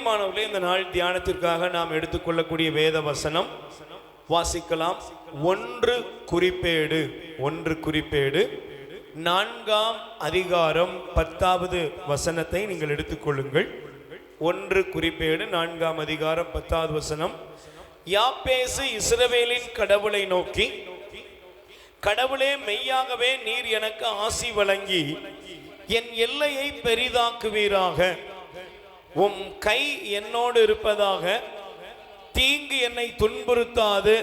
பிரியமானவர்களே, இந்த நாள் தியானத்திற்காக நாம் எடுத்துக்கொள்ளக்கூடிய வேத வசனம் வாசிக்கலாம். ஒன்று குறிப்பேடு 4ஆம் அதிகாரம் 10வது வசனத்தை நீங்கள் எடுத்துக்கொள்ளுங்கள். 1 குறிப்பேடு 4ஆம் அதிகாரம் 10வது வசனம். யாப்பேசு இஸ்ரவேலின் கடவுளை நோக்கி, கடவுளே, மெய்யாகவே நீர் எனக்கு ஆசி வழங்கி என் எல்லையை பெரிதாக்குவீராக. உம் கை என்னோடு இருப்பதாக. தீங்கு என்னை துன்புறுத்தாது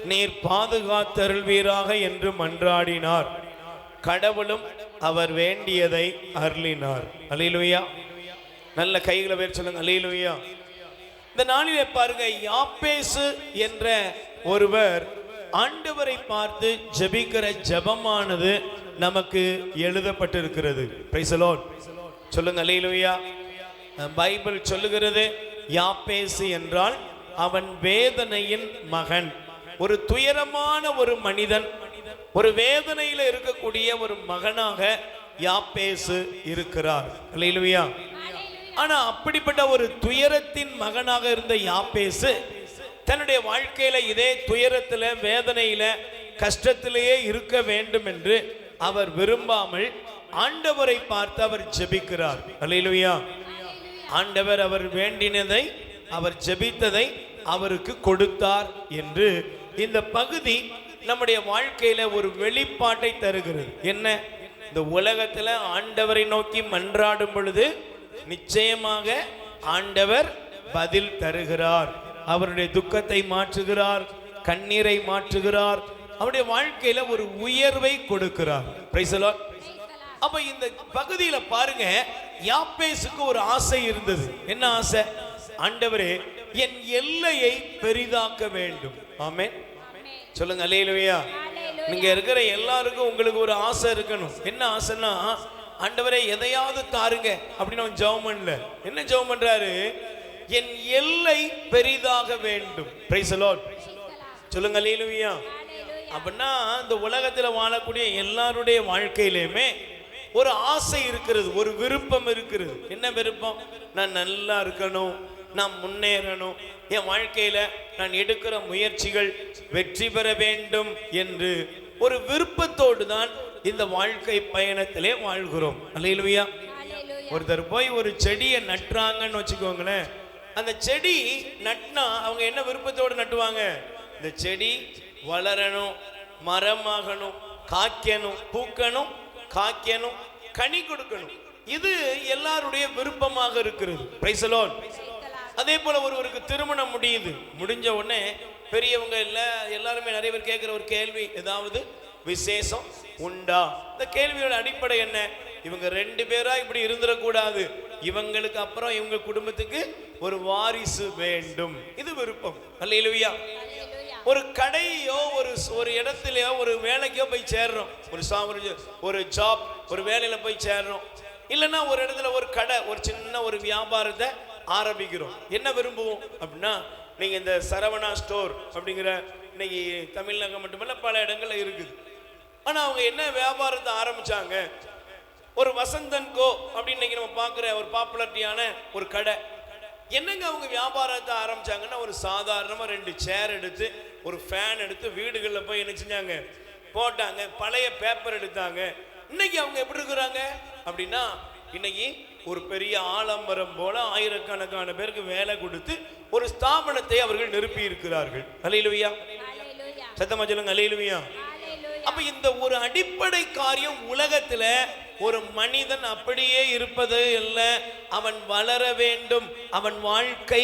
நீர் பாதுகாத்தருள்வீராக என்று மன்றாடினார். கடவுளும் அவர் வேண்டியதை அருளினார். அல்லேலூயா. நல்ல கைகளை வேறு சொல்லுங்க. அல்லேலூயா. இந்த நாளிலே பாருங்க, யாப்பேசு என்ற ஒருவர் ஆண்டவரை பார்த்து ஜெபிக்கிற ஜெபமானது நமக்கு எழுதப்பட்டிருக்கிறது. Praise the Lord. சொல்லுங்க அல்லேலூயா. பைபிள் சொல்லுகிறது, யாப்பேசு என்றால் அவன் வேதனையின் மகன். ஒரு துயரமான ஒரு மனிதன், ஒரு வேதனையில இருக்கக்கூடிய ஒரு மகனாக யாப்பேசு இருக்கிறார். அல்லேலூயா. ஆனா அப்படிப்பட்ட ஒரு துயரத்தின் மகனாக இருந்த யாப்பேசு தன்னுடைய வாழ்க்கையில இதே துயரத்துல, வேதனையில, கஷ்டத்திலேயே இருக்க வேண்டும் என்று அவர் விரும்பாமல் ஆண்டவரை பார்த்து அவர் ஜெபிக்கிறார். அல்லேலூயா. ஆண்டவர் அவர் வேண்டினதை, அவர் ஜெபித்ததை அவருக்கு கொடுத்தார் என்று இந்த பகுதி நம்முடைய வாழ்க்கையில ஒரு வெளிப்பாட்டை தருகிறது. என்ன? இந்த உலகத்துல ஆண்டவரை நோக்கி மன்றாடும் பொழுது நிச்சயமாக ஆண்டவர் பதில் தருகிறார். அவருடைய துக்கத்தை மாற்றுகிறார், கண்ணீரை மாற்றுகிறார், அவருடைய வாழ்க்கையில ஒரு உயர்வை கொடுக்கிறார். Praise the Lord. அப்ப இந்த பகுதியில பாருங்க, யாப்பேசுக்கு ஒரு ஆசை இருந்தது. என்ன ஆசை? ஆண்டவரே, என் எல்லையை பெரிதாக்க வேண்டும். ஆமென். சொல்லுங்க அல்லேலூயா. நீங்க இருக்கிற எல்லாருக்கும் உங்களுக்கு ஒரு ஆசை இருக்கணும். என்ன ஆசைன்னா, ஆண்டவரே எதையாவது தாருங்க அப்படின்னு அவன் ஜெபம் பண்ணல. என்ன ஜெபம் பண்றாரு? என் எல்லை பெரிதாக வேண்டும். Praise the Lord. சொல்லுங்க அல்லேலூயா. அப்படின்னா இந்த உலகத்துல வாழக்கூடிய எல்லாருடைய வாழ்க்கையிலுமே ஒரு ஆசை இருக்கிறது, ஒரு விருப்பம் இருக்கிறது. என்ன விருப்பம்? நான் நல்லா இருக்கணும், நான் முன்னேறணும், என் வாழ்க்கையில நான் எடுக்கிற முயற்சிகள் வெற்றி பெற வேண்டும் என்று ஒரு விருப்பத்தோடு தான் இந்த வாழ்க்கை பயணத்திலே வாழ்கிறோம். அல்லேலூயா. ஒருத்தர் போய் ஒரு செடியை நட்டுறாங்கன்னு வச்சுக்கோங்களேன். அந்த செடி நட்டினா அவங்க என்ன விருப்பத்தோடு நட்டுவாங்க? இந்த செடி வளரணும், மரமாகணும், காய்க்கணும், பூக்கணும், காய்க்கணும், கனி கொடுக்கணும். இது எல்லாருடைய விருப்பமாக இருக்கிறது. Praise the Lord. அதே போல ஒருவருக்கு திருமணம் முடிஞ்ச உடனே பெரியவங்க எல்லாருமே நிறைய பேர் கேட்கிற ஒரு கேள்வி, ஏதாவது விசேஷம் உண்டா? இந்த கேள்வியோட அடிப்படை என்ன? இவங்க 2 பேரா இப்படி இருந்துடக்கூடாது, இவங்களுக்கு அப்புறம் இவங்க குடும்பத்துக்கு ஒரு வாரிசு வேண்டும். இது விருப்பம். அல்லேலூயா. ஒரு கடையோ ஒரு இடத்துலயோ ஒரு வேலைக்கோ போய் சேர்றோம், ஒரு ஜாப், ஒரு வேலையில போய் சேர்றோம். இல்லைன்னா ஒரு இடத்துல ஒரு கடை, ஒரு சின்ன ஒரு வியாபாரத்தை ஆரம்பிக்கிறோம். என்ன விரும்புவோம் அப்படின்னா, நீங்க இந்த சரவணா ஸ்டோர் அப்படிங்கிற இன்னைக்கு தமிழ்நாடு மட்டுமல்ல பல இடங்கள்ல இருக்குது. ஆனா அவங்க என்ன வியாபாரத்தை ஆரம்பிச்சாங்க? ஒரு வசந்தன் கோ அப்படின்னு இன்னைக்கு நம்ம பார்க்குற ஒரு பாப்புலரிட்டியான ஒரு கடை. என்னங்க அவங்க வியாபாரத்தை ஆரம்பிச்சாங்கன்னா, ஒரு சாதாரணமாக 2 சேர் எடுத்து, ஒரு ஃபேன் எடுத்து வீடுகளில் போய் என்ன செஞ்சாங்க? போட்டாங்க. பழைய பேப்பர் எடுத்தாங்க. இன்னைக்கு அவங்க எப்படி இருக்கிறாங்க அப்படின்னா, இன்னைக்கு ஒரு பெரிய ஆலம்பரம் போல ஆயிரக்கணக்கான பேருக்கு வேலை கொடுத்து ஒரு ஸ்தாபனத்தை அவர்கள் நிரப்பி இருக்கிறார்கள். அல்லேலூயா. சத்தமா சொல்லுங்க அல்லேலூயா. அப்ப இந்த ஒரு அடிப்படை காரியம் உலகத்துல ஒரு மனிதன் அப்படியே இருப்பது அல்ல. அவன் வளர வேண்டும், அவன் வாழ்க்கை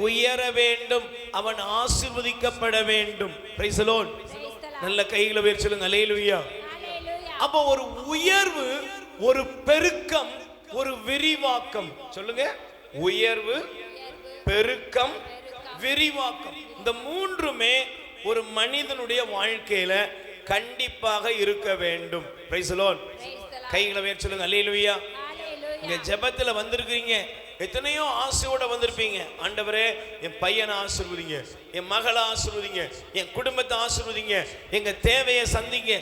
உயர வேண்டும், அவன் ஆசீர்வதிக்கப்பட வேண்டும். Praise the Lord. நல்ல கைகளை உயர்த்தி சொல்லுங்க அல்லேலூயா. அப்ப ஒரு உயர்வு, ஒரு பெருக்கம், ஒரு விரிவாக்கம். சொல்லுங்க. உயர்வு, பெருக்கம், விரிவாக்கம். இந்த மூன்றுமே ஒரு மனிதனுடைய வாழ்க்கையில கண்டிப்பாக இருக்க வேண்டும். Praise the Lord. கைகளை உயர்த்தி சொல்லுங்க அல்லேலூயா. இங்க ஜெபத்துல வந்திருக்கீங்க, எத்தனையோ ஆசையோட வந்திருப்பீங்க. ஆண்டவரே, என் பையனை ஆசீர்வதிங்க, என் மகளை ஆசீர்வதிங்க, என் குடும்பத்தை ஆசீர்வதிங்க, எங்க தேவையை சந்திங்க.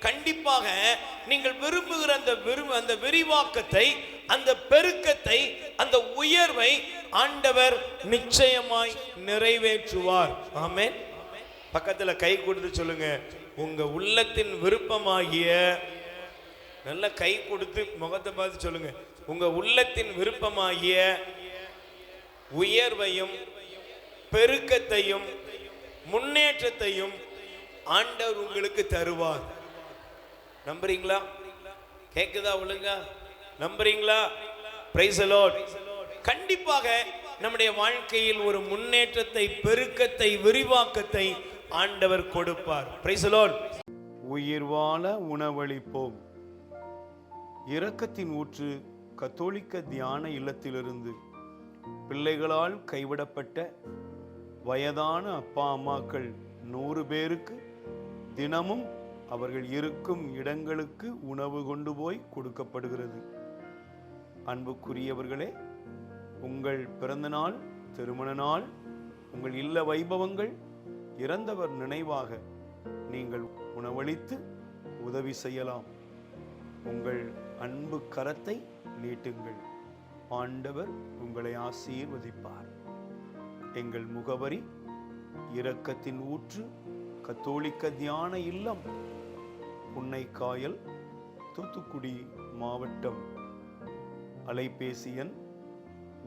கண்டிப்பாக நீங்கள் விரும்புகிற அந்த விரிவாக்கத்தை, அந்த பெருக்கத்தை, அந்த உயர்வை ஆண்டவர் நிச்சயமாய் நிறைவேற்றுவார். ஆமென். பக்கத்துல கை கொடுத்து சொல்லுங்க, உங்க உள்ளத்தின் விருப்பமாகிய, நல்ல கை கொடுத்து முகத்தை பார்த்து சொல்லுங்க, உங்க உள்ளத்தின் விருப்பமாகிய உயர்வையும் பெருக்கத்தையும் முன்னேற்றத்தையும் ஆண்டவர் உங்களுக்கு தருவார். நம்புறீங்களா? கேக்குதா ஒழுங்கா? நம்புறீங்களா? Praise the Lord. கண்டிப்பாக நம்முடைய வாழ்க்கையில் ஒரு முன்னேற்றத்தை, பெருக்கத்தை, விரிவாக்கத்தை ஆண்டவர் கொடுப்பார். Praise the Lord. உயிர் வாழ உணவளிப்போம். இரக்கத்தின் ஊற்று கத்தோலிக்க தியான இல்லத்திலிருந்து பிள்ளைகளால் கைவிடப்பட்ட வயதான அப்பா அம்மாக்கள் 100 பேருக்கு தினமும் அவர்கள் இருக்கும் இடங்களுக்கு உணவு கொண்டு போய் கொடுக்கப்படுகிறது. அன்புக்குரியவர்களே, உங்கள் பிறந்த நாள், திருமண நாள், உங்கள் இல்ல வைபவங்கள், இறந்தவர் நினைவாக நீங்கள் உணவளித்து உதவி செய்யலாம். உங்கள் அன்பு கரத்தை நீட்டுங்கள். ஆண்டவர் உங்களை ஆசீர்வதிப்பார். எங்கள் முகவரி: இரக்கத்தின் ஊற்று கத்தோலிக்க தியான இல்லம், புன்னைக்காயல், தூத்துக்குடி மாவட்டம். அலைபேசி எண்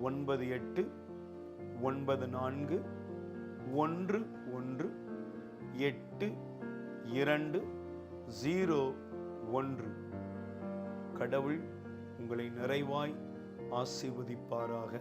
9814182201. கடவுள் உங்களை நிறைவாய் ஆசீர்வதிப்பாராக.